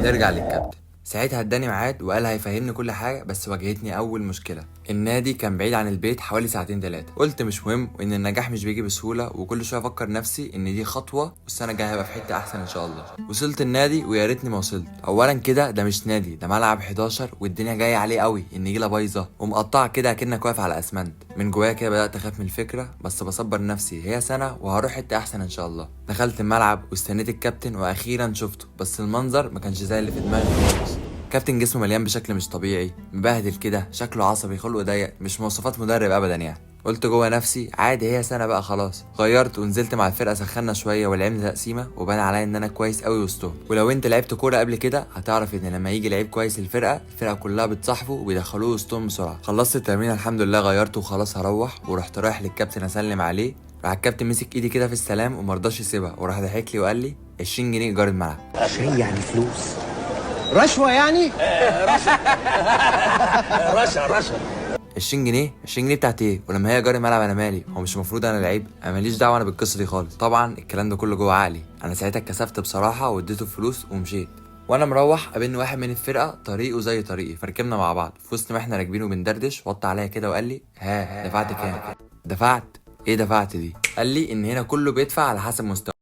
نرجع للكابتن. ساعتها اداني ميعاد وقال هيفهمني كل حاجه، بس واجهتني اول مشكله. النادي كان بعيد عن البيت حوالي ساعتين 3. قلت مش مهم، وان النجاح مش بيجي بسهوله، وكل شويه افكر نفسي ان دي خطوه والسنه الجايه هبقى في حته احسن ان شاء الله. وصلت النادي ويا ريتني ما وصلت. اولا كده ده مش نادي، ده ملعب 11 والدنيا جايه عليه قوي، النجيله بايظه ومقطعه كده اكنك واقف على اسمنت. من جوايا كده بدات اخاف من الفكره، بس بصبر نفسي هي سنه وهروح حته احسن ان شاء الله. دخلت الملعب واستنيت الكابتن واخيرا شفته، بس المنظر ما كانش زي اللي في دماغي خالص. كابتن جسمه مليان بشكل مش طبيعي، مبهدل كده، شكله عصبي، خلقه ضيق، مش مواصفات مدرب ابدا يعني. قلت جوه نفسي عادي هي سنه بقى خلاص. غيرت ونزلت مع الفرقه، سخنا شويه ولعبنا تقسيمه، وبان عليا ان انا كويس قوي وسطهم. ولو انت لعبت كوره قبل كده هتعرف ان لما يجي لعيب كويس الفرقه كلها بتصاحبه وبيدخلوه وسطهم بسرعه. خلصت التمرين الحمد لله، غيرت وخلاص هروح، ورحت رايح للكابتن اسلم عليه. راح الكابتن مسك ايدي كده في السلام ومرضاش يسيبها، وراح ضحك لي وقال لي 20 جنيه ايجار الملعب. 20 يعني فلوس؟ رشوة يعني؟ رشا 20 جنيه بتاعت ايه؟ ولما هي جاري ملعب انا مالي؟ هو مش المفروض انا لعيب؟ انا ماليش دعوه انا بالقصه دي خالص. طبعا الكلام ده كله جوه عقلي. انا ساعتها اتكسفت بصراحه واديته فلوس ومشيت. وانا مروح قابلني واحد من الفرقه طريقه زي طريقي، فركبنا مع بعض. في وسط ما احنا راكبين وبندردش وطى عليا كده وقال لي ها دفعت كام؟ دفعت ايه؟ دفعت دي؟ قال لي ان هنا كله بيدفع على حسب مستوى.